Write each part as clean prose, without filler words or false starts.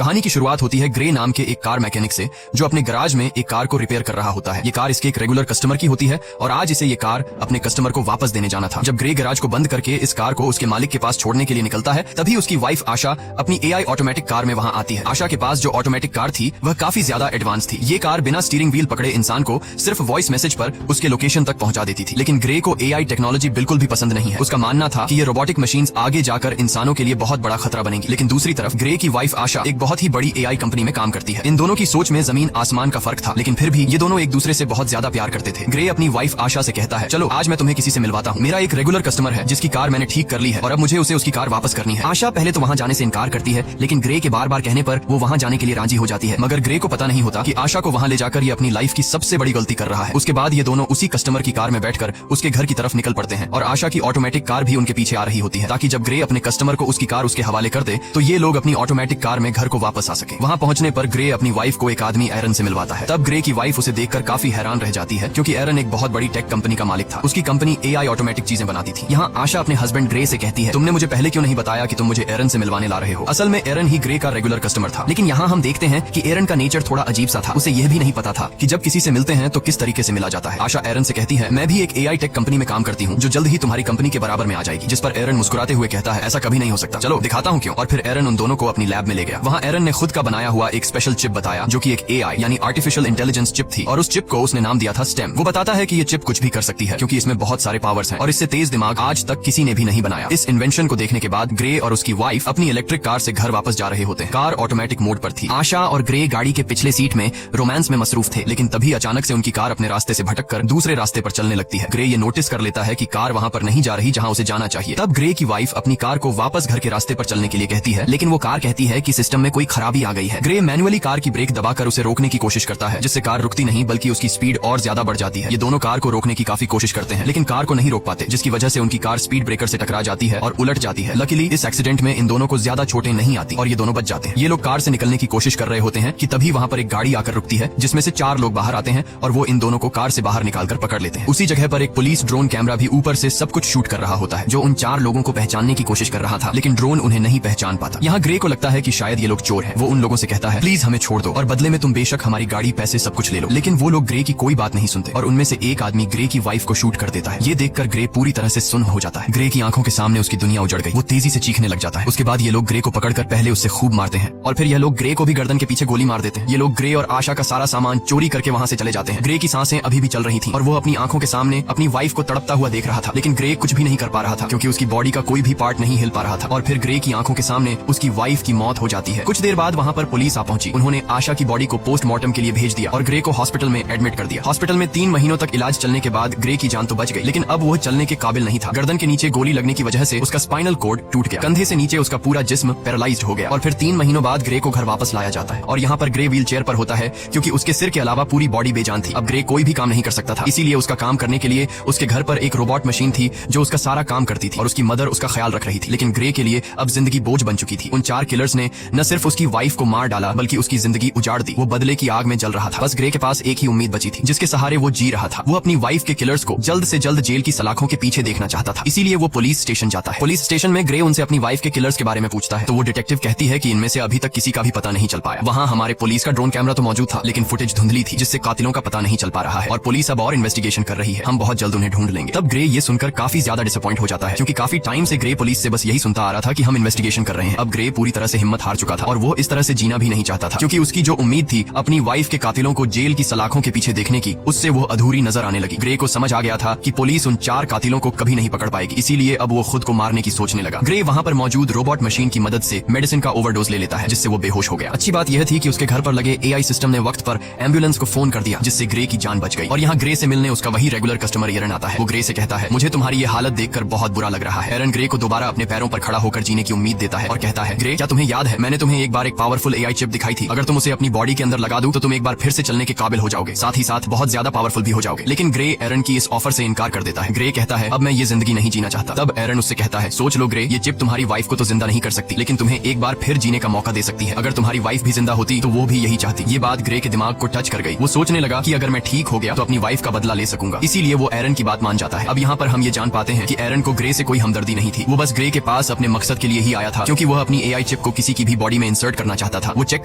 कहानी की शुरुआत होती है ग्रे नाम के एक कार मैकेनिक से, जो अपने गराज में एक कार को रिपेयर कर रहा होता है। ये कार इसके एक रेगुलर कस्टमर की होती है और आज इसे ये कार अपने कस्टमर को वापस देने जाना था। जब ग्रे गराज को बंद करके इस कार को उसके मालिक के पास छोड़ने के लिए निकलता है, तभी उसकी वाइफ आशा अपनी एआई ऑटोमेटिक कार में वहां आती है। आशा के पास जो ऑटोमेटिक कार थी वह काफी ज्यादा एडवांस थी। ये कार बिना स्टीयरिंग व्हील पकड़े इंसान को सिर्फ वॉइस मैसेज पर उसके लोकेशन तक पहुंचा देती थी। लेकिन ग्रे को एआई टेक्नोलॉजी बिल्कुल भी पसंद नहीं है। उसका मानना था कि ये रोबोटिक मशीन्स आगे जाकर इंसानों के लिए बहुत बड़ा खतरा बनेंगी। लेकिन दूसरी तरफ ग्रे की वाइफ आशा एक बहुत ही बड़ी एआई कंपनी में काम करती है। इन दोनों की सोच में जमीन आसमान का फर्क था, लेकिन फिर भी ये दोनों एक दूसरे से बहुत ज्यादा प्यार करते थे। ग्रे अपनी वाइफ आशा से कहता है, चलो आज मैं तुम्हें किसी से मिलवाता हूँ। मेरा एक रेगुलर कस्टमर है जिसकी कार मैंने ठीक कर ली है और अब मुझे उसे उसकी कार वापस करनी है। आशा पहले तो वहाँ जाने से इनकार करती है, लेकिन ग्रे के बार बार कहने पर वो वहाँ जाने के लिए राजी हो जाती है। मगर ग्रे को पता नहीं होता कि आशा को वहाँ ले जाकर ये अपनी लाइफ की सबसे बड़ी गलती कर रहा है। उसके बाद ये दोनों उसी कस्टमर की कार में बैठकर उसके घर की तरफ निकल पड़ते हैं और आशा की ऑटोमेटिक कार भी उनके पीछे आ रही होती है, ताकि जब ग्रे अपने कस्टमर को उसकी कार उसके हवाले कर दे तो ये लोग अपनी ऑटोमेटिक कार में घर को वापस आ सके। वहाँ पहुंचने पर ग्रे अपनी वाइफ को एक आदमी एरन से मिलवाता है। तब ग्रे की वाइफ उसे देखकर काफी हैरान रह जाती है, क्योंकि एरन एक बहुत बड़ी टेक कंपनी का मालिक था। उसकी कंपनी एआई ऑटोमेटिक चीजें बनाती थी। यहाँ आशा अपने हस्बैंड ग्रे से कहती है, तुमने मुझे पहले क्यों नहीं बताया कि तुम मुझे एरन से मिलवाने ला रहे हो। असल में एरन ही ग्रे का रेगुलर कस्टमर था। लेकिन यहाँ हम देखते हैं कि एरन का नेचर थोड़ा अजीब सा था। उसे यह भी नहीं पता था कि जब किसी से मिलते हैं तो किस तरीके से मिला जाता है। आशा एरन से कहती है, मैं भी एक एआई टेक कंपनी में काम करती हूँ जो जल्द ही तुम्हारी कंपनी के बराबर में आ जाएगी। जिस पर एरन मुस्कुराते हुए कहता है, ऐसा कभी नहीं हो सकता, चलो दिखाता हूँ क्यों। और फिर एरन उन दोनों को अपनी लैब में ले गया। वहाँ एरन ने खुद का बनाया हुआ एक स्पेशल चिप बताया, जो कि एक एआई यानी आर्टिफिशियल इंटेलिजेंस चिप थी, और उस चिप को उसने नाम दिया था स्टेम। वो बताता है कि ये चिप कुछ भी कर सकती है, क्योंकि इसमें बहुत सारे पावर्स हैं और इससे तेज दिमाग आज तक किसी ने भी नहीं बनाया। इस इन्वेंशन को देखने के बाद ग्रे और उसकी वाइफ अपनी इलेक्ट्रिक कार से घर वापस जा रहे होते हैं। कार ऑटोमेटिक मोड पर थी। आशा और ग्रे गाड़ी के पिछले सीट में रोमांस में मसरूफ थे, लेकिन तभी अचानक से उनकी कार अपने रास्ते से भटककर दूसरे रास्ते पर चलने लगती है। ग्रे ये नोटिस कर लेता है कि कार वहाँ पर नहीं जा रही जहाँ उसे जाना चाहिए। तब ग्रे की वाइफ अपनी कार को वापस घर के रास्ते पर चलने के लिए कहती है, लेकिन वो कार कहती है कि सिस्टम में कोई खराबी आ गई है। ग्रे मैनुअली कार की ब्रेक दबाकर उसे रोकने की कोशिश करता है, जिससे कार रुकती नहीं बल्कि उसकी स्पीड और ज्यादा बढ़ जाती है। ये दोनों कार को रोकने की काफी कोशिश करते हैं, लेकिन कार को नहीं रोक पाते, जिसकी वजह से उनकी कार स्पीड ब्रेकर से टकरा जाती है और उलट जाती है। लकीली इस एक्सीडेंट में इन दोनों को ज्यादा चोटें नहीं आती और ये दोनों बच जाते हैं। ये लोग कार से निकलने की कोशिश कर रहे होते हैं कि तभी वहाँ पर एक गाड़ी आकर रुकती है, जिसमें से 4 लोग बाहर आते हैं और वो इन दोनों को कार से बाहर निकालकर पकड़ लेते हैं। उसी जगह पर एक पुलिस ड्रोन कैमरा भी ऊपर से सब कुछ शूट कर रहा होता है, जो उन 4 लोगों को पहचानने की कोशिश कर रहा था, लेकिन ड्रोन उन्हें नहीं पहचान पाता। यहाँ ग्रे को लगता है कि शायद ये लोग चोर हैं। वो उन लोगों से कहता है, प्लीज हमें छोड़ दो और बदले में तुम बेशक हमारी गाड़ी, पैसे सब कुछ ले लो। लेकिन वो लोग ग्रे की कोई बात नहीं सुनते और उनमें से एक आदमी ग्रे की वाइफ को शूट कर देता है। ये देखकर ग्रे पूरी तरह से सुन्न हो जाता है। ग्रे की आंखों के सामने उसकी दुनिया उजड़ गई। वो तेजी से चीखने लग जाता है। उसके बाद ये लोग ग्रे को पकड़कर पहले उससे खूब मारते हैं और फिर यह लोग ग्रे को भी गर्दन के पीछे गोली मार देते हैं। ये लोग ग्रे और आशा का सारा सामान चोरी करके वहाँ से चले जाते हैं। ग्रे की सांसें अभी भी चल रही थी और वो अपनी आंखों के सामने अपनी वाइफ को तड़पता हुआ देख रहा था, लेकिन ग्रे कुछ भी नहीं कर पा रहा था, क्योंकि उसकी बॉडी का कोई भी पार्ट नहीं हिल पा रहा था। और फिर ग्रे की आंखों के सामने उसकी वाइफ की मौत हो जाती है। कुछ देर बाद वहाँ पर पुलिस आ पहुंची। उन्होंने आशा की बॉडी को पोस्टमार्टम के लिए भेज दिया और ग्रे को हॉस्पिटल में एडमिट कर दिया। हॉस्पिटल में 3 महीनों तक इलाज चलने के बाद ग्रे की जान तो बच गई, लेकिन अब वो चलने के काबिल नहीं था। गर्दन के नीचे गोली लगने की वजह से उसका स्पाइनल कॉर्ड टूट गया। कंधे से नीचे उसका पूरा जिस्म पैरालाइज्ड हो गया और फिर 3 महीनों बाद ग्रे को घर वापस लाया जाता है। और यहाँ पर ग्रे व्हील चेयर पर होता है, क्योंकि उसके सिर के अलावा पूरी बॉडी बेजान थी। अब ग्रे कोई भी काम नहीं कर सकता था, इसीलिए उसका काम करने के लिए उसके घर पर एक रोबोट मशीन थी जो उसका सारा काम करती थी और उसकी मदर उसका ख्याल रख रही थी। लेकिन ग्रे के लिए अब जिंदगी बोझ बन चुकी थी। उन 4 किलर्स ने न सिर्फ उसकी वाइफ को मार डाला, बल्कि उसकी जिंदगी उजाड़ दी। वो बदले की आग में जल रहा था। बस ग्रे के पास एक ही उम्मीद बची थी, जिसके सहारे वो जी रहा था। वो अपनी वाइफ के किलर्स को जल्द से जल्द जेल की सलाखों के पीछे देखना चाहता था। इसीलिए वो पुलिस स्टेशन जाता है। पुलिस स्टेशन में ग्रे उनसे अपनी वाइफ के किलर्स के बारे में पूछता है, तो वो डिटेक्टिव कहती है कि इनमें से अभी तक किसी का भी पता नहीं चल पाया। वहाँ हमारे पुलिस का ड्रोन कैमरा तो मौजूद था, लेकिन फुटेज धुंधली थी, जिससे कातिलों का पता नहीं चल पा रहा है और पुलिस अब और इन्वेस्टिगेशन कर रही है। हम बहुत जल्द उन्हें ढूंढ लेंगे। तब ग्रे ये सुनकर काफी ज्यादा डिसअपॉइंट हो जाता है, क्योंकि काफी टाइम से ग्रे पुलिस से बस यही सुनता आ रहा था कि हम इन्वेस्टिगेशन कर रहे हैं। अब ग्रे पूरी तरह से हिम्मत हार चुका था और वो इस तरह से जीना भी नहीं चाहता था, क्योंकि उसकी जो उम्मीद थी अपनी वाइफ के कातिलों को जेल की सलाखों के पीछे देखने की, उससे वो अधूरी नजर आने लगी। ग्रे को समझ आ गया था कि पुलिस उन 4 कातिलों को कभी नहीं पकड़ पाएगी, इसीलिए अब वो खुद को मारने की सोचने लगा। ग्रे वहाँ पर मौजूद रोबोट मशीन की मदद से मेडिसिन का ओवरडोज ले लेता है, जिससे वो बेहोश हो गया। अच्छी बात यह थी कि उसके घर पर लगे एआई सिस्टम ने वक्त पर एम्बुलेंस को फोन कर दिया, जिससे ग्रे की जान बच गई। और यहाँ ग्रे से मिलने उसका वही रेगुलर कस्टमर एरन आता है। वो ग्रे से कहता है, मुझे तुम्हारी ये हालत देखकर बहुत बुरा लग रहा है। एरन ग्रे को दोबारा अपने पैरों पर खड़ा होकर जीने की उम्मीद देता है और कहता है, ग्रे क्या तुम्हें याद है मैंने तुम्हें एक बार एक पावरफुल एआई चिप दिखाई थी। अगर तुम उसे अपनी बॉडी के अंदर लगा दो तो तुम एक बार फिर से चलने के काबिल हो जाओगे, साथ ही साथ बहुत ज्यादा पावरफुल भी हो जाओगे। लेकिन ग्रे एरन की इस ऑफर से इनकार कर देता है। ग्रे कहता है, अब मैं ये जिंदगी नहीं जीना चाहता। तब एरन उससे कहता है, सोच लो ग्रे, ये चिप तुम्हारी वाइफ को तो जिंदा नहीं कर सकती, लेकिन तुम्हें एक बार फिर जीने का मौका दे सकती है। अगर तुम्हारी वाइफ भी जिंदा होती तो वो भी यही चाहती। ये बात ग्रे के दिमाग को टच कर गई। वो सोचने लगा कि अगर मैं ठीक हो गया तो अपनी वाइफ का बदला ले सकूंगा, इसीलिए वो एरन की बात मान जाता है। अब यहाँ पर हम ये जान पाते हैं कि एरन को ग्रे से कोई हमदर्दी नहीं थी। वो बस ग्रे के पास अपने मकसद के लिए ही आया था, क्योंकि वह अपनी एआई चिप को किसी की भी बॉडी में इंसर्ट करना चाहता था। वो चेक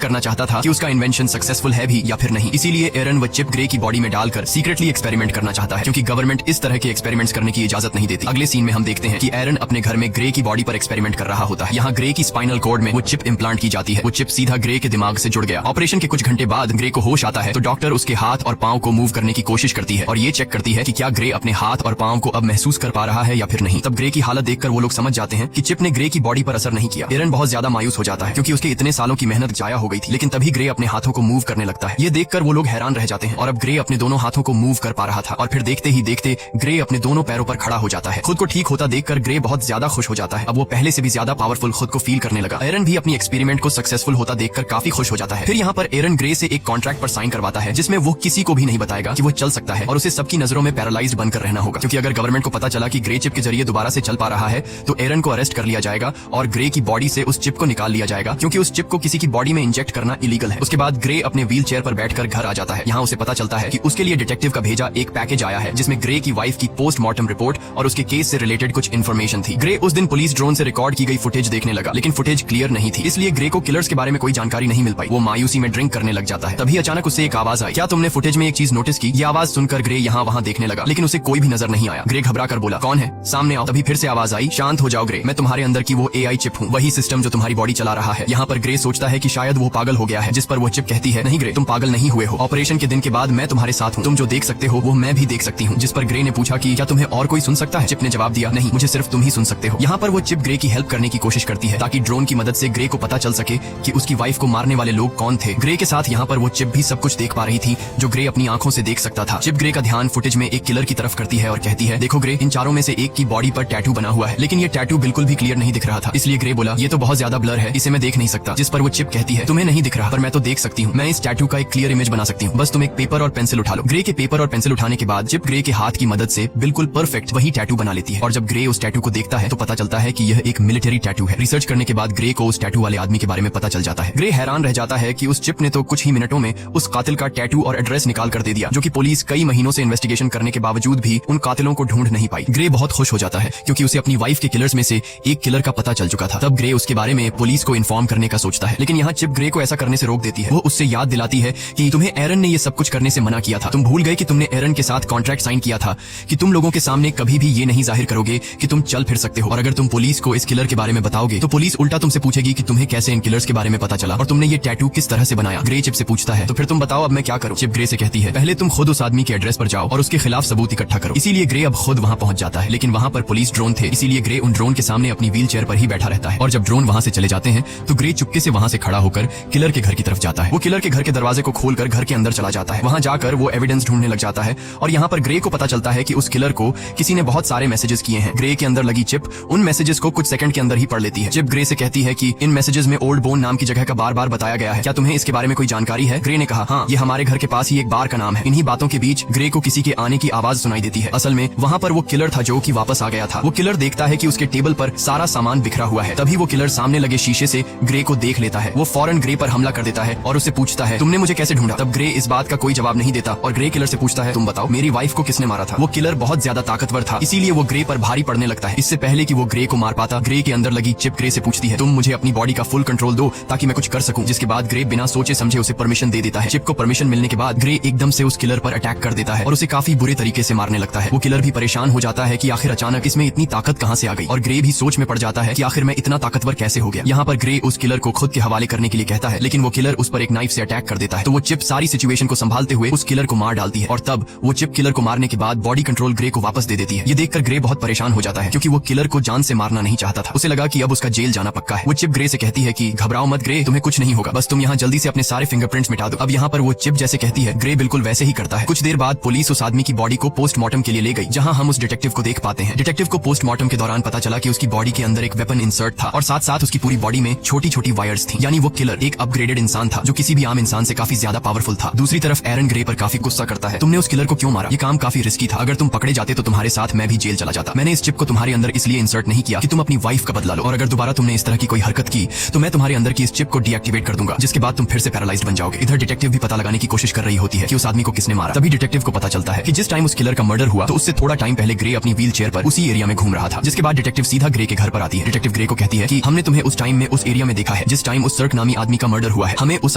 करना चाहता था कि उसका इन्वेंशन सक्सेसफुल है भी या फिर नहीं। इसीलिए एरन वो चिप ग्रे की बॉडी में डालकर सीक्रेटली एक्सपेरिमेंट करना चाहता है, क्योंकि गवर्नमेंट इस तरह के एक्सपेरिमेंट्स करने की इजाजत नहीं देती। अगले सीन में हम देखते हैं कि एरन अपने घर में ग्रे की बॉडी पर एक्सपेरिमेंट कर रहा होता है। यहाँ ग्रे की स्पाइनल कॉर्ड में वो चिप इम्प्लांट की जाती है। वो चिप सीधा ग्रे के दिमाग से जुड़ गया। ऑपरेशन के कुछ घंटे बाद ग्रे को होश आता है तो डॉक्टर उसके हाथ और पांव को मूव करने की कोशिश करती है और ये चेक करती है कि क्या ग्रे अपने हाथ और पांव को अब महसूस कर पा रहा है या फिर नहीं। तब ग्रे की हालत देखकर वो लोग समझ जाते हैं कि चिप ने ग्रे की बॉडी पर असर नहीं किया। एरन बहुत ज्यादा मायूस हो जाता है क्योंकि उसके इतने सालों की मेहनत जाया हो गई थी। लेकिन तभी ग्रे अपने हाथों को मूव करने लगता है। ये देखकर वो लोग हैरान रह जाते हैं और अब ग्रे अपने दोनों हाथों को मूव कर पा रहा था और फिर देखते ही देखते ग्रे अपने दोनों पैरों पर खड़ा हो जाता है। खुद को ठीक होता देखकर ग्रे बहुत ज्यादा खुश हो जाता है। अब वो पहले से भी ज्यादा पावरफुल खुद को फील करने लगा। एरन भी अपनी एक्सपेरिमेंट को सक्सेसफुल होता देखकर काफी खुश हो जाता है। फिर यहाँ पर एरन ग्रे से एक कॉन्ट्रैक्ट पर साइन करवाता है जिसमें वो किसी को भी नहीं बताएगा कि वो चल सकता है और उसे सबकी नजरों में पैरालाइज्ड बनकर रहना होगा, क्योंकि अगर गवर्नमेंट को पता चला कि ग्रे चिप के जरिए दोबारा से चल पा रहा है तो एरन को अरेस्ट कर लिया जाएगा और ग्रे की बॉडी से उस चिप को निकाल लिया जाएगा, क्योंकि उस चिप को किसी की बॉडी में इंजेक्ट करना इलीगल है। उसके बाद ग्रे अपने व्हील चेयर पर बैठकर घर आ जाता है। यहाँ उसे पता चलता है कि उसके लिए डिटेक्टिव का भेजा एक पैकेज आया है जिसमें ग्रे की वाइफ की पोस्टमार्टम रिपोर्ट और उसके केस से रिलेटेड कुछ इन्फॉर्मेशन थी। ग्रे उस दिन पुलिस ड्रोन से रिकॉर्ड की गई फुटेज देखने लगा, लेकिन फुटेज क्लियर नहीं थी, इसलिए ग्रे को किलर्स के बारे में कोई जानकारी नहीं मिल पाई। वो मायूसी में ड्रिंक करने लग जाता है। तभी अचानक उससे एक आवाज आई। क्या तुमने फुटेज में एक चीज नोटिस की? ये आवाज सुनकर ग्रे यहाँ वहाँ देखने लगा, लेकिन उसे कोई भी नजर नहीं आया। ग्रे घबरा कर बोला, कौन है? सामने आओ। तभी फिर से आवाज आई, शांत हो जाओ ग्रे, मैं तुम्हारे अंदर की वो AI चिप हूँ, वही सिस्टम जो तुम्हारी बॉडी चला रहा है। यहाँ पर ग्रे सोचता है कि शायद वो पागल हो गया है, जिस पर वो चिप कहती है, नहीं ग्रे, तुम पागल नहीं हुए हो। ऑपरेशन के दिन के बाद मैं तुम्हारे साथ हूँ, तुम जो देख सकते हो वो मैं भी देख सकती हूँ। जिस पर ग्रे ने पूछा कि क्या तुम्हें और कोई सुन सकता है? चिप ने जवाब दिया, नहीं, मुझे सिर्फ तुम ही सुन सकते हो। यहाँ पर वो चिप ग्रे की हेल्प करने की कोशिश करती है ताकि ड्रोन की मदद से ग्रे को पता चल सके कि उसकी वाइफ को मारने वाले लोग कौन थे। ग्रे के साथ यहाँ पर वो चिप भी सब कुछ देख पा रही थी जो ग्रे अपनी आंखों से देख सकता था। चिप ग्रे का ध्यान फुटेज में एक किलर की तरफ करती है और कहती है, देखो ग्रे, इन चारों में से एक की बॉडी पर टैटू बना हुआ है, लेकिन ये टैटू बिल्कुल भी क्लियर नहीं दिख रहा था। इसलिए ग्रे बोला, ये तो बहुत ज्यादा ब्लर है, इसे मैं देख नहीं सकता। जिस पर वो चिप कहती है, तुम्हें नहीं दिख रहा, पर मैं तो देख सकती हूँ, मैं इस टैटू का एक क्लियर इमेज बना सकती हूँ, बस तुम एक पेपर और पेंसिल उठा लो। ग्रे के पेपर और पेंसिल उठाने के बाद चिप ग्रे के हाथ की मदद से बिल्कुल परफेक्ट वही टैटू बना लेती है और जब ग्रे उस टैटू को देखता है तो पता चलता है कि यह एक मिलिट्री टैटू है। रिसर्च करने के बाद ग्रे को उस टैटू वाले आदमी के बारे में पता चल जाता है। ग्रे हैरान रह जाता है कि उस चिप ने तो कुछ ही मिनटों में उस कातिल का टैटू और एड्रेस निकाल कर दे दिया, जो कि पुलिस कई महीनों से इन्वेस्टिगेशन करने के बावजूद भी उन कातिलों को ढूंढ नहीं पाई। ग्रे बहुत खुश हो जाता है क्योंकि उसे अपनी वाइफ के किलर्स में से एक किलर का पता चल चुका था। तब ग्रे उसके बारे में पुलिस को इन्फॉर्म करने का सोचता है, लेकिन यहाँ चिप ग्रे को ऐसा करने से रोक देती है। वो उससे याद दिलाती है कि तुम्हें एरन ने ये सब कुछ करने से मना किया था, तुम भूल गए कि तुमने एरन के साथ कॉन्ट्रैक्ट साइन किया था कि तुम लोगों के सामने कभी भी ये नहीं जाहिर करोगे कि तुम चल फिर सकते हो, और अगर तुम पुलिस को इस किलर के बारे में बताओगे तो पुलिस उल्टा तुमसे पूछेगी कि तुम्हें कैसे इन किलर्स के बारे में पता चला और तुमने ये टैटू किस तरह से बनाया। ग्रे चिप से पूछता है, तो फिर तुम बताओ अब मैं क्या करूं? चिप ग्रे से कहती है, पहले तुम खुद उस आदमी के एड्रेस पर जाओ और उसके खिलाफ सबूत इकट्ठा करो। इसीलिए ग्रे अब खुद वहां पहुंच जाता है, लेकिन वहां पर पुलिस ड्रोन थे, इसीलिए ग्रे उन ड्रोन के सामने अपनी व्हील चेयर पर ही बैठा रहता है। और जब ड्रोन वहां से चले जाते हैं तो ग्रे चुपके से वहां से खड़ा होकर किलर के घर की तरफ जाता है। वो किलर के घर के दरवाजे को खोलकर घर के अंदर चला जाता है। वहां जाकर वो एविडेंस ढूंढने लग जाता है और यहाँ पर ग्रे को पता चलता है कि उस किलर को किसी ने बहुत सारे मैसेजेस किए हैं। ग्रे के अंदर लगी चिप उन मैसेजेस को कुछ सेकंड के अंदर ही पढ़ लेती है। चिप ग्रे से कहती है कि इन मैसेजेस में ओल्ड बोन नाम की जगह का बार बार बताया गया है, क्या तुम्हें इसके बारे में कोई जानकारी है? ग्रे ने कहा, हाँ, ये हमारे घर के पास ही एक बार का नाम है। इन्हीं बातों के बीच ग्रे को किसी के आने की आवाज सुनाई देती है। असल में वहाँ पर वो किलर था जो कि वापस आ गया था। वो किलर देखता है कि उसके टेबल पर सारा सामान बिखरा हुआ है। तभी वो किलर सामने लगे शीशे से ग्रे को देख लेता है। वो फौरन ग्रे पर हमला कर देता है और उससे पूछता है, तुमने मुझे कैसे ढूंढा? तब ग्रे इस बात का कोई जवाब नहीं देता और ग्रे किलर से पूछता है, तुम बताओ मेरी वाइफ को किसने मारा था? वो किलर बहुत ज्यादा ताकतवर था, इसीलिए वो ग्रे पर भारी पड़ने लगता है। इससे पहले कि वो ग्रे को मार पाता, ग्रे के अंदर लगी चिप ग्रे से पूछती है, तुम मुझे अपनी बॉडी का फुल कंट्रोल दो ताकि मैं कुछ कर सकूं। जिसके बाद ग्रे बिना सोचे समझे उसे परमिशन दे देता है। चिप को परमिशन मिलने के बाद ग्रे एकदम से उस किलर पर अटैक कर देता है और उसे काफी बुरे तरीके से मारने लगता है। वो किलर भी परेशान हो जाता है कि आखिर अचानक इसमें इतनी ताकत कहां से आ गई, और ग्रे भी सोच में पड़ जाता है कि आखिर मैं इतना ताकतवर कैसे हो गया। यहाँ पर ग्रे उस किलर को खुद के हवाले करने के लिए कहता है, लेकिन वो किलर उस पर एक नाइफ से अटैक कर देता है। तो वो चिप सारी सिचुएशन को संभालते हुए उस किलर को मार डालती है और तब वो चिप किलर को मारने के बाद बॉडी कंट्रोल ग्रे को वापस दे देती है। ये देखकर ग्रे बहुत परेशान हो जाता है क्योंकि वो किलर को जान से मारना नहीं चाहता था। उसे लगा कि अब उसका जेल जाना पक्का है। वो चिप ग्रे से कहती है कि घबराओ मत ग्रे, तुम्हें कुछ नहीं होगा, बस तुम यहाँ जल्दी से अपने सारे फिंगरप्रिंट्स मिटा दो। अब यहाँ पर वो चिप जैसे कहती है, ग्रे बिल्कुल वैसे ही करता है। कुछ देर बाद पुलिस उस आदमी की बॉडी को पोस्टमार्टम के लिए ले गई, जहाँ हम उस डिटेक्टिव को देख पाते हैं। डिटेक्टिव को पोस्टमार्टम के दौरान पता चला कि उसकी बॉडी के अंदर एक वेपन इंसर्ट था और साथ साथ उसकी पूरी बॉडी में छोटी छोटी वायर्स थी। यानी वो किलर एक अपग्रेडेड इंसान था जो किसी भी आम इंसान से काफी ज्यादा पावरफुल था। दूसरी तरफ एरन ग्रे पर काफी गुस्सा करता है, तुमने उस किलर को क्यों मारा? ये काम काफी रिस्की था, अगर तुम पकड़े जाते तो तुम्हारे साथ मैं भी जेल चला जाता। मैंने इस चिप को तुम्हारे अंदर इसलिए इंसर्ट नहीं किया कि तुम अपनी वाइफ का बदला लो, और अगर दोबारा तुमने इस तरह की कोई हरकत की तो मैं तुम्हारे अंदर की इस चिप को डीएक्टिवेट कर दूंगा, जिसके बाद तुम फिर से पैरालाइज्ड बन जाओगे। इधर डिटेक्टिव भी पता लगाने की कोशिश कर रही होती है कि उस आदमी को किसने मारा। तभी डिटेक्टिव को पता चलता है कि जिस टाइम उस किलर का मर्डर हुआ तो उससे थोड़ा टाइम पहले ग्रे अपनी व्हील चेयर पर उसी एरिया में घूम रहा था। जिसके बाद डिटेक्टिव सीधा ग्रे के घर पर आती है। डिटेक्टिव ग्रे को कहती है कि हमने तुम्हें उस टाइम में उस एरिया में लिखा है, जिस टाइम उस सर्क नामी आदमी का मर्डर हुआ है, हमें उस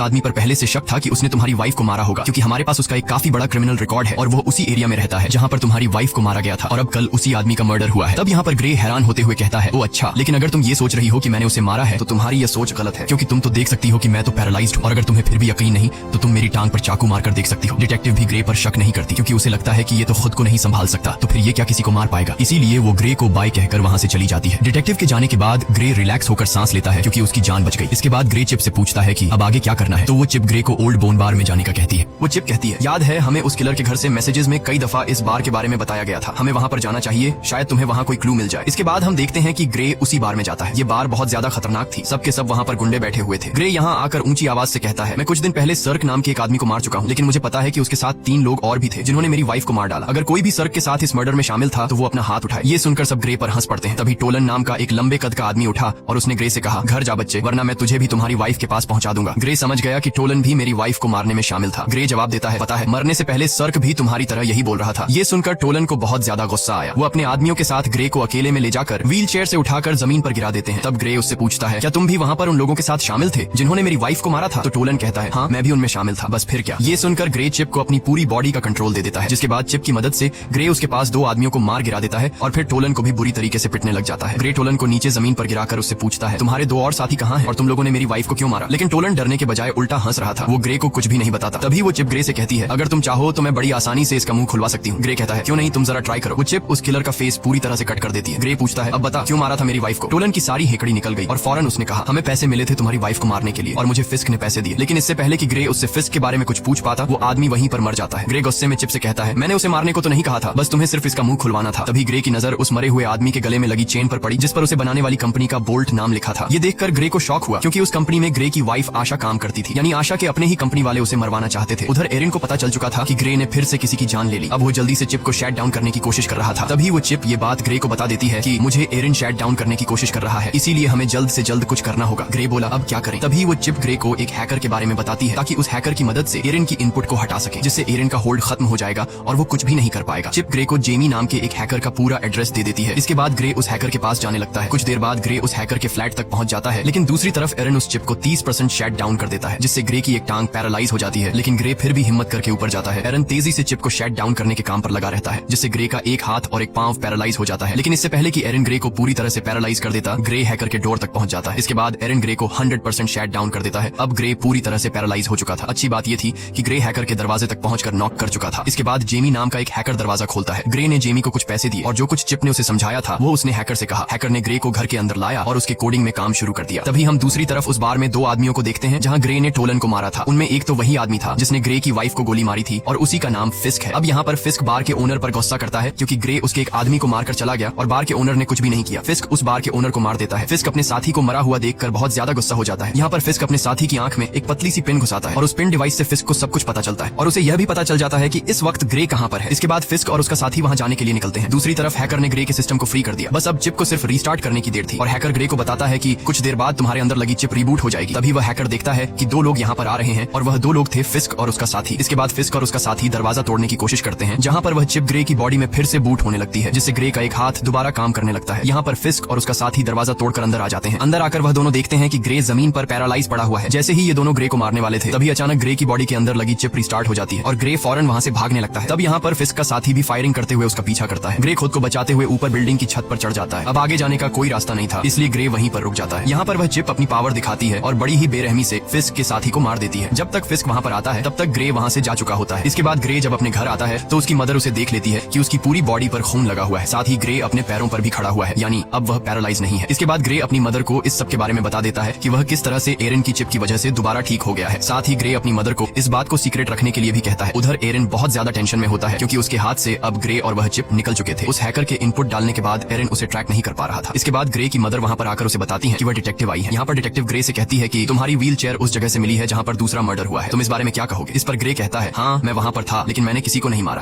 आदमी पर पहले से शक था कि उसने तुम्हारी वाइफ को मारा होगा, क्योंकि हमारे पास उसका एक काफी बड़ा क्रिमिनल रिकॉर्ड है और वो उसी एरिया में रहता है जहाँ पर तुम्हारी वाइफ को मारा गया था, और अब कल उसी आदमी का मर्डर हुआ है। तब यहाँ पर ग्रे हैरान होते हुए कहता है, ओ अच्छा, लेकिन अगर तुम ये सोच रही हो कि मैंने उसे मारा है तो तुम्हारी यह सोच गलत है, क्योंकि तुम तो देख सकती हो कि मैं तो पैरालाइज्ड हूँ, और अगर तुम्हें फिर भी यकीन नहीं तो तुम मेरी टांग पर चाकू मारकर देख सकती हो। डिटेक्टिव भी ग्रे पर शक नहीं करती, क्योंकि उसे लगता है कि ये तो खुद को नहीं संभाल सकता, तो फिर ये क्या किसी को मार पाएगा। इसीलिए वो ग्रे को बाय कहकर वहाँ से चली जाती है। डिटेक्टिव के जाने के बाद ग्रे रिलैक्स होकर सांस लेता है, क्योंकि उसकी जान बच गई। इसके बाद ग्रे चिप से पूछता है कि अब आगे क्या करना है, तो वो चिप ग्रे को ओल्ड बोन बार में जाने का कहती है। वो चिप कहती है, याद है हमें उस किलर के घर से मैसेजेस में कई दफा इस बार के बारे में बताया गया था, हमें वहाँ पर जाना चाहिए, शायद तुम्हें वहाँ कोई क्लू मिल जाए। इसके बाद हम देखते हैं कि ग्रे उसी बार में जाता है। ये बार बहुत ज्यादा खतरनाक थी, सबके सब वहाँ पर गुंडे बैठे हुए थे। ग्रे यहाँ आकर ऊंची आवाज से कहता है, मैं कुछ दिन पहले सर्क नाम के एक आदमी को मार चुका हूँ, लेकिन मुझे पता है कि उसके साथ 3 लोग और भी थे जिन्होंने मेरी वाइफ को मार डाला। अगर कोई भी सर्क के साथ इस मर्डर में शामिल था तो वो अपना हाथ उठाए। ये सुनकर सब ग्रे पर हंस पड़ते हैं। तभी टोलन नाम का एक लंबे कद का आदमी उठा और उसने ग्रे से कहा, घर जा बच्चे, वरना मैं तुझे भी तुम्हारी वाइफ के पास पहुंचा दूंगा। ग्रे समझ गया कि टोलन भी मेरी वाइफ को मारने में शामिल था। ग्रे जवाब देता है, पता है, मरने से पहले सर्क भी तुम्हारी तरह यही बोल रहा था। ये सुनकर टोलन को बहुत ज्यादा गुस्सा आया। वो अपने आदमियों के साथ ग्रे को अकेले में ले जाकर व्हील चेयर से उठाकर जमीन पर गिरा देते हैं। तब ग्रे उससे पूछता है, क्या तुम भी वहाँ पर उन लोगों के साथ शामिल थे जिन्होंने मेरी वाइफ को मारा था? तो टोलन कहता है, हाँ मैं भी उनमें शामिल था, बस फिर क्या। ये सुनकर ग्रे चिप को अपनी पूरी बॉडी का कंट्रोल दे देता है, जिसके बाद चिप की मदद से ग्रे उसके पास 2 आदमियों को मार गिरा देता है और फिर टोलन को भी बुरी तरीके से पिटने लग जाता है। ग्रे टोलन को नीचे जमीन पर गिराकर उससे पूछता है, तुम्हारे 2 और साथी कहाँ हैं और तुम लोगों ने मेरी वाइफ को क्यों मारा? लेकिन टोलन डरने के बजाय उल्टा हंस रहा था। वो ग्रे को कुछ भी नहीं बताता। तभी वो चिप ग्रे से कहती है, अगर तुम चाहो तो मैं बड़ी आसानी से इसका मुंह खुलवा सकती हूँ। ग्रे कहता है, क्यों नहीं, तुम जरा ट्राई करो। वो चिप उस किलर का फेस पूरी तरह से कट कर देती है। ग्रे पूछता है, अब बता क्यों मारा था मेरी वाइफ को? टोलन की सारी हेकड़ी निकल गई और फौरन उसने कहा, हमें पैसे मिले थे तुम्हारी वाइफ को मारने के लिए और मुझे फिस्क ने पैसे दिए। लेकिन इससे पहले कि ग्रे उससे फिस्क के बारे में कुछ पूछ पाता, वो आदमी वहीं पर मर जाता है। ग्रे गुस्से में चिप से कहता है, मैंने उसे मारने को तो नहीं कहा था, बस तुम्हें सिर्फ इसका मुंह खुलवाना था। तभी ग्रे की नजर उस मरे हुए आदमी के गले में लगी चेन पर पड़ी, जिस पर उसे बनाने वाली कंपनी का बोल्ट नाम लिखा था। ये देखकर ग्रे को शॉक हुआ, क्योंकि उस कंपनी में ग्रे की वाइफ आशा काम करती थी, यानी आशा के अपने ही कंपनी वाले उसे मरवाना चाहते थे। उधर एरिन को पता चल चुका था कि ग्रे ने फिर से किसी की जान ले ली। अब वो जल्दी से चिप को शट डाउन करने की कोशिश कर रहा था। तभी वो चिप ये बात ग्रे को बता देती है कि मुझे एरिन शट डाउन करने की कोशिश कर रहा है, इसीलिए हमें जल्द से जल्द कुछ करना होगा। ग्रे बोला, अब क्या करें? तभी वो चिप ग्रे को एक हैकर के बारे में बताती है, ताकि उस हैकर की मदद से एरिन की इनपुट को हटा सके, जिससे एरिन का होल्ड खत्म हो जाएगा और वो कुछ भी नहीं कर पाएगा। चिप ग्रे को जेमी नाम के एक हैकर का पूरा एड्रेस दे देती है। इसके बाद ग्रे उस हैकर के पास जाने लगता है। कुछ देर बाद ग्रे उस हैकर के फ्लैट तक पहुंच जाता है, लेकिन दूसरी तरफ एरिन उस चिप को 30% शट डाउन कर देता है, जिससे ग्रे की एक टांग पैरालाइज हो जाती है। लेकिन ग्रे फिर भी हिम्मत करके ऊपर जाता है। एरिन तेजी से चिप को शट डाउन करने के काम पर लगा रहता है, जिससे ग्रे का एक हाथ और एक पांव पैरालाइज हो जाता है। लेकिन इससे पहले कि एरिन ग्रे को पूरी तरह से पैरालाइज कर देता, ग्रे हैकर के डोर तक पहुंच जाता है। इसके बाद एरिन ग्रे को 100% शट डाउन कर देता है। अब ग्रे पूरी तरह से पैरालाइज हो चुका था। अच्छी बात यह थी कि ग्रे हैकर के दरवाजे तक पहुंचकर नॉक कर चुका था। इसके बाद जेमी नाम का एक हैकर दरवाजा खोलता है। ग्रे ने जेमी को कुछ पैसे दिए और जो कुछ चिप ने उसे समझाया था वो उसने हैकर से कहा। हैकर ने ग्रे को घर के अंदर लाया और उसके कोडिंग में काम शुरू कर दिया। तभी हम दूसरी तरफ उस बार में 2 आदमियों को देखते हैं जहां ग्रे ने टोलन को मारा था। उनमें एक तो वही आदमी था जिसने ग्रे की वाइफ को गोली मारी थी और उसी का नाम फिस्क है। अब यहाँ पर फिस्क बार के ओनर पर गुस्सा करता है, क्योंकि ग्रे उसके एक आदमी को मारकर चला गया और बार के ओनर ने कुछ भी नहीं किया। फिस्क उस बार के ओनर को मार देता है। फिस्क अपने साथी को मरा हुआ देखकर बहुत ज्यादा गुस्सा हो जाता है। यहाँ पर फिस्क अपने साथी की आंख में एक पतली सी पिन घुसाता है और उस पिन डिवाइस से फिस्क को सब कुछ पता चलता है और उसे यह भी पता चल जाता है कि इस वक्त ग्रे कहाँ पर है। इसके बाद फिस्क और उसका साथी वहाँ जाने के लिए निकलते हैं। दूसरी तरफ हैकर ने ग्रे के सिस्टम को फ्री कर दिया। बस अब चिप को सिर्फ रीस्टार्ट करने की देर थी और हैकर ग्रे को बताता है कि कुछ देर बाद तुम्हारे अंदर लगी चिप रिबूट हो जाएगी। तभी वह हैकर देखता है कि 2 लोग यहाँ पर आ रहे हैं और वह 2 लोग थे, फिस्क और उसका साथी। इसके बाद फिस्क और उसका साथी दरवाजा तोड़ने की कोशिश करते हैं, जहाँ पर वह चिप ग्रे की बॉडी में फिर से बूट होने लगती है, जिससे ग्रे का एक हाथ दोबारा काम करने लगता है। यहाँ पर फिस्क और उसका साथी दरवाजा तोड़कर अंदर आ जाते हैं। अंदर आकर वह दोनों देखते हैं कि ग्रे जमीन पर पैरालाइज पड़ा हुआ है। जैसे ही ये दोनों ग्रे को मारने वाले थे, तभी अचानक ग्रे की बॉडी के अंदर लगी चिप रिस्टार्ट हो जाती है और ग्रे फौरन वहाँ से भागने लगता है। तब यहाँ पर फिस्क का साथी भी फायरिंग करते हुए उसका पीछा करता है। ग्रे खुद को बचाते हुए ऊपर बिल्डिंग की छत पर चढ़ जाता है। अब आगे जाने का कोई रास्ता नहीं था, इसलिए ग्रे वहीं पर रुक जाता है। यहाँ पर वह चिप अपनी पावर दिखाती है और बड़ी ही बेरहमी से फिस्क के साथी को मार देती है। जब तक फिस्क वहाँ पर आता है तब तक ग्रे वहाँ से जा चुका होता है। इसके बाद ग्रे जब अपने घर आता है तो उसकी मदर उसे देख लेती है कि उसकी पूरी बॉडी पर खून लगा हुआ है, साथ ही ग्रे अपने पैरों पर भी खड़ा हुआ है, यानी अब वह पैरालाइज नहीं है। इसके बाद ग्रे अपनी मदर को इस सब के बारे में बता देता है कि वह किस तरह से एरिन की चिप की वजह से दोबारा ठीक हो गया है। साथ ही ग्रे अपनी मदर को इस बात को सीक्रेट रखने के लिए भी कहता है। उधर एरिन बहुत ज्यादा टेंशन में होता है, क्योंकि उसके हाथ से अब ग्रे और वह चिप निकल चुके थे। उस हैकर के इनपुट डालने के बाद एरिन उसे ट्रैक नहीं कर पा रहा था। इसके बाद ग्रे की मदर वहाँ पर आकर उसे बताती है कि वह डिटेक्टिव आई है। यहाँ पर डिटेक्टिव ग्रे से कहती है कि तुम्हारी व्हील चेयर उस जगह से मिली है जहाँ पर दूसरा मर्डर हुआ है, तुम इस बारे में क्या कहोगे? इस पर ग्रे कहता है, हाँ मैं वहाँ पर था, लेकिन मैंने किसी को नहीं मारा।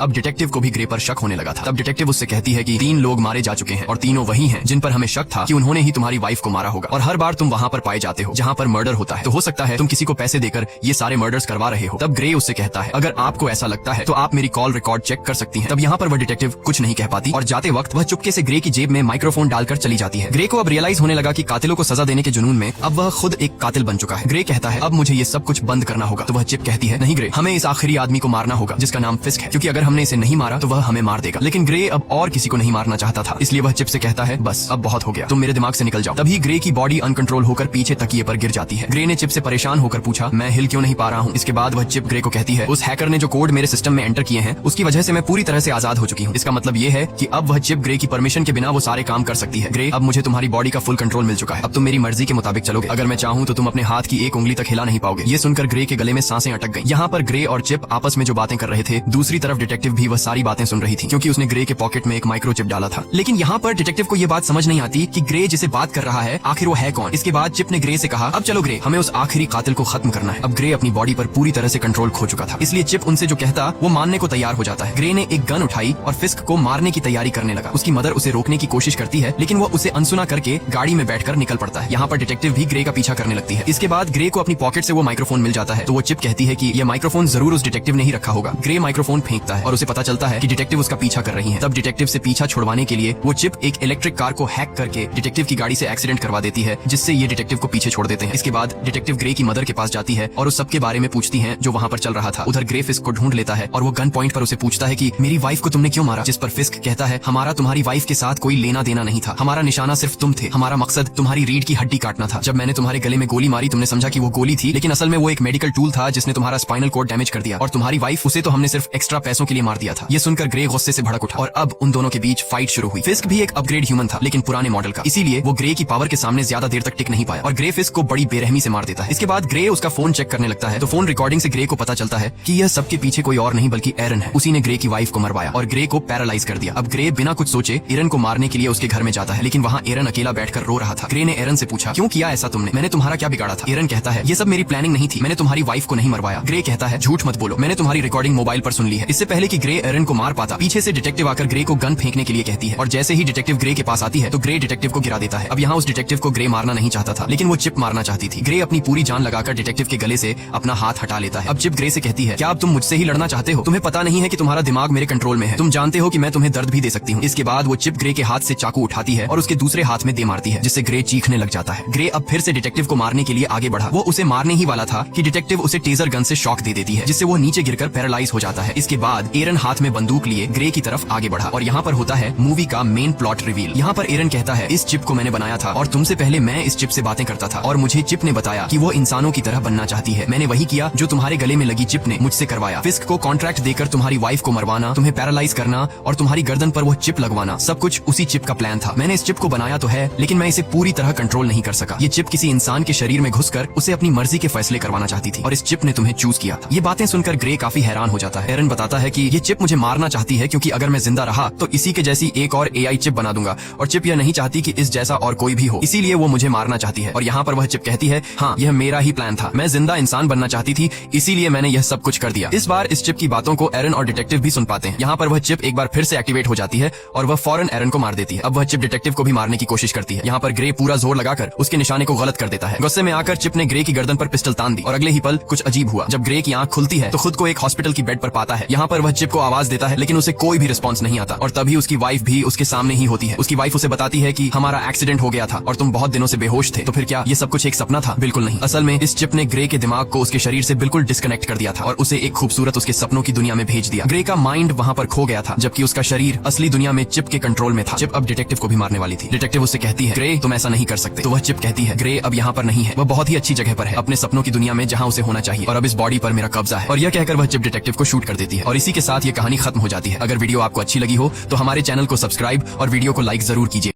अब डिटेक्टिव को भी ग्रे पर शक होने लगा था। तब डिटेक्टिव उससे कहती है कि 3 लोग मारे जा चुके हैं और तीनों वही हैं जिन पर हमें शक था कि उन्होंने ही तुम्हारी वाइफ को मारा होगा, और हर बार तुम वहाँ पर पाए जाते हो जहाँ पर मर्डर होता है, तो हो सकता है तुम किसी को पैसे देकर ये सारे मर्डर्स करवा रहे हो। तब ग्रे उससे कहता है, अगर आपको ऐसा लगता है तो आप मेरी कॉल रिकॉर्ड चेक कर सकती हैं। तब यहाँ पर वह डिटेक्टिव कुछ नहीं कह पाती और जाते वक्त वह चुपके से ग्रे की जेब में माइक्रोफोन डालकर चली जाती है। ग्रे को अब रियलाइज होने लगा कि कातिलों को सजा देने के जुनून में अब वह खुद एक कातिल बन चुका है। ग्रे कहता है अब मुझे ये सब कुछ बंद करना होगा। तो वह चिप कहती है नहीं ग्रे, हमें इस आखिरी आदमी को मारना होगा जिसका नाम फिस्क है, क्योंकि अगर हमने इसे नहीं मारा तो वह हमें मार देगा। लेकिन ग्रे अब और किसी को नहीं मारना चाहता था, इसलिए वह चिप से कहता है बस अब बहुत हो गया, तुम मेरे दिमाग से निकल जाओ। तभी ग्रे की बॉडी अनकंट्रोल होकर पीछे तकिए पर गिर जाती है। ग्रे ने चिप से परेशान होकर पूछा मैं हिल क्यों नहीं पा रहा हूँ। इसके बाद वह चिप ग्रे को कहती है उस हैकर ने जो कोड मेरे सिस्टम में एंटर किए हैं उसकी वजह से मैं पूरी तरह से आजाद हो चुकी हूँ। इसका मतलब ये है कि अब वह चिप ग्रे की परमिशन के बिना वो सारे काम कर सकती है। ग्रे अब मुझे तुम्हारी बॉडी का फुल कंट्रोल मिल चुका है, अब तुम मेरी मर्जी के मुताबिक चलोगे, अगर मैं चाहूँ तो तुम अपने हाथ की एक उंगली तक हिला नहीं पाओगे। ये सुनकर ग्रे के गले में सांसें अटक गई। यहाँ पर ग्रे और चिप आपस में जो बातें कर रहे थे, दूसरी तरफ डिटेक्टिव भी वह सारी बातें सुन रही थी, क्योंकि उसने ग्रे के पॉकेट में एक माइक्रोचिप डाला था। लेकिन यहाँ पर डिटेक्टिव को ये बात समझ नहीं आती कि ग्रे जिसे बात कर रहा है आखिर वो है कौन। इसके बाद चिप ने ग्रे से कहा अब चलो ग्रे, हमें उस आखिरी कातिल को खत्म करना है। अब ग्रे अपनी बॉडी पर पूरी तरह से कंट्रोल खो चुका था, इसलिए चिप उनसे जो कहता वो मानने को तैयार हो जाता है। ग्रे ने एक गन उठाई और फिस्क को मारने की तैयारी करने लगा। उसकी मदर उसे रोकने की कोशिश करती है, लेकिन वो उसे अनसुना करके गाड़ी में बैठकर निकल पड़ता है। यहाँ पर डिटेक्टिव भी ग्रे का पीछा करने लगती है। इसके बाद ग्रे को अपनी पॉकेट से वो माइक्रोफोन मिल जाता है, तो वो चिप कहती है कि ये माइक्रोफोन जरूर उस डिटेक्टिव ने ही रखा होगा। ग्रे माइक्रोफोन फेंकता है और उसे पता चलता है कि डिटेक्टिव उसका पीछा कर रही है। तब डिटेक्टिव से पीछा छुड़वाने के लिए वो चिप एक इलेक्ट्रिक कार को हैक करके डिटेक्टिव की गाड़ी से एक्सीडेंट करवा देती है, जिससे ये डिटेक्टिव को पीछे छोड़ देते हैं। इसके बाद डिटेक्टिव ग्रे की मदर के पास जाती है और उस सबके बारे में पूछती है जो वहाँ पर चल रहा था। उधर ग्रे फिस्क को ढूंढ लेता है और वो गन पॉइंट पर उसे पूछता है कि मेरी वाइफ को तुमने क्यों मारा। जिस पर फिस्क कहता है हमारा तुम्हारी वाइफ के साथ कोई लेना देना नहीं था, हमारा निशाना सिर्फ तुम थे, हमारा मकसद तुम्हारी रीढ़ की हड्डी काटना था। जब मैंने तुम्हारे गले में गोली मारी तुमने समझा कि वो गोली थी, लेकिन असल में वो एक मेडिकल टूल था जिसने तुम्हारा स्पाइनल कोड डैमेज कर दिया, और तुम्हारी वाइफ उसे तो हमने सिर्फ एक्स्ट्रा पैसों के लिए मार दिया था। ये सुनकर ग्रे गुस्से से भड़क उठा और अब उन दोनों के बीच फाइट शुरू हुई। फिस्क भी एक अपग्रेड ह्यूमन था, लेकिन पुराने मॉडल का, इसीलिए वो ग्रे की पावर के सामने ज्यादा देर तक टिक नहीं पाया और ग्रे फिस्क को बड़ी बेरहमी से मार देता है। इसके बाद ग्रे उसका फोन चेक करने लगता है, तो फोन रिकॉर्डिंग से ग्रे को पता चलता है कि यह सबके पीछे कोई और नहीं बल्कि एरन है। उसी ने ग्रे की वाइफ को मरवाया और ग्रे को पैरालाइज कर दिया। अब ग्रे बिना कुछ सोचे एरन को मारने के लिए उसके घर में जाता है, लेकिन वहाँ एरन अकेला बैठकर रो रहा था। ग्रे ने एरन से पूछा क्यों किया ऐसा तुमने, मैंने तुम्हारा क्या बिगाड़ा था। एरन कहता है ये सब मेरी प्लानिंग नहीं थी, मैंने तुम्हारी वाइफ को नहीं मरवाया। ग्रे कहता है झूठ मत बोलो, मैंने तुम्हारी रिकॉर्डिंग मोबाइल पर सुन ली है। इससे पहले कि ग्रे एरन को मार पाता, पीछे से डिटेक्टिव आकर ग्रे को गन फेंकने के लिए कहती है और जैसे ही डिटेक्टिव ग्रे के पास आती है तो ग्रे डिटेक्टिव को गिरा देता है। अब यहाँ उस डिटेक्टिव को ग्रे मारना नहीं चाहता था, लेकिन वो चिप मारना चाहती थी। ग्रे अपनी पूरी जान लगाकर डिटेक्टिव के गले से अपना हाथ हटा लेता है। अब चिप ग्रे से कहती है क्या अब तुम मुझसे ही लड़ना चाहते हो, तुम्हें पता नहीं है कि तुम्हारा दिमाग मेरे कंट्रोल में है, तुम जानते हो कि मैं तुम्हें दर्द भी दे सकती हूँ। इसके बाद वो चिप ग्रे के हाथ से चाकू उठाती है और उसके दूसरे हाथ में दे मारती है, जिससे ग्रे चीखने लग जाता है। ग्रे अब फिर से डिटेक्टिव को मारने के लिए आगे बढ़ा। वो उसे मारने ही वाला था कि डिटेक्टिव उसे टेजर गन से शॉक दे देती है, जिससे वो नीचे गिरकर पैरालाइज हो जाता है। इसके बाद एरन हाथ में बंदूक लिए ग्रे की तरफ आगे बढ़ा और यहाँ पर होता है मूवी का मेन प्लॉट रिवील। यहाँ पर एरन कहता है इस चिप को मैंने बनाया था और तुमसे पहले मैं इस चिप से बातें करता था और मुझे चिप ने बताया कि वो इंसानों की तरह बनना चाहती है। मैंने वही किया जो तुम्हारे गले में लगी चिप ने मुझसे करवाया। फिस्क को कॉन्ट्रैक्ट देकर तुम्हारी वाइफ को मरवाना, तुम्हें पैरालाइज करना और तुम्हारी गर्दन पर वो चिप लगवाना, सब कुछ उसी चिप का प्लान था। मैंने इस चिप को बनाया तो है, लेकिन मैं इसे पूरी तरह कंट्रोल नहीं कर सका। ये चिप किसी इंसान के शरीर में घुसकर उसे अपनी मर्जी के फैसले करवाना चाहती थी और इस चिप ने तुम्हें चूज किया था। ये बातें सुनकर ग्रे काफी हैरान हो जाता है। एरन बताता है कि ये चिप मुझे मारना चाहती है क्योंकि अगर मैं जिंदा रहा तो इसी के जैसी एक और एआई चिप बना दूंगा और चिप यह नहीं चाहती कि इस जैसा और कोई भी हो, इसीलिए वो मुझे मारना चाहती है। और यहाँ पर वह चिप कहती है हाँ यह मेरा ही प्लान था, मैं जिंदा इंसान बनना चाहती थी, इसीलिए मैंने यह सब कुछ कर दिया। इस बार इस चिप की बातों को एरन और डिटेक्टिव भी सुन पाते हैं। यहाँ पर वह चिप एक बार फिर से एक्टिवेट हो जाती है और वह फौरन एरन को मार देती है। अब वह चिप डिटेक्टिव को भी मारने की कोशिश करती है। यहाँ पर ग्रे पूरा जोर लगाकर उसके निशाने को गलत कर देता है। गुस्से में आकर चिप ने ग्रे की गर्दन पर पिस्टल तान दी और अगले ही पल कुछ अजीब हुआ। जब ग्रे की आंख खुलती है तो खुद को एक हॉस्पिटल की बेड पर पाता है। यहाँ पर वह चिप को आवाज देता है, लेकिन उसे कोई भी रिस्पॉन्स नहीं आता और तभी उसकी वाइफ भी उसके सामने ही होती है। उसकी वाइफ उसे बताती है कि हमारा एक्सीडेंट हो गया था और तुम बहुत दिनों से बेहोश थे। तो फिर क्या ये सब कुछ एक सपना था? बिल्कुल नहीं। असल में इस चिप ने ग्रे के दिमाग को उसके शरीर से बिल्कुल डिस्कनेक्ट कर दिया था और उसे एक खूबसूरत उसके सपनों की दुनिया में भेज दिया। ग्रे का माइंड वहाँ पर खो गया था, जबकि उसका शरीर असली दुनिया में चिप के कंट्रोल में था। चिप अब डिटेक्टिव को भी मारने वाली थी। डिटेक्टिव उससे कहती है ग्रे तुम ऐसा नहीं कर सकते। तो वह चिप कहती है ग्रे अब यहाँ पर नहीं है, वह बहुत ही अच्छी जगह पर है, अपने सपनों की दुनिया में जहाँ उसे होना चाहिए, और अब इस बॉडी पर मेरा कब्जा है। और यह कहकर वह चिप डिटेक्टिव को शूट कर देती है और इसी के साथ ये कहानी खत्म हो जाती है। अगर वीडियो आपको अच्छी लगी हो तो हमारे चैनल को सब्सक्राइब और वीडियो को लाइक जरूर कीजिए।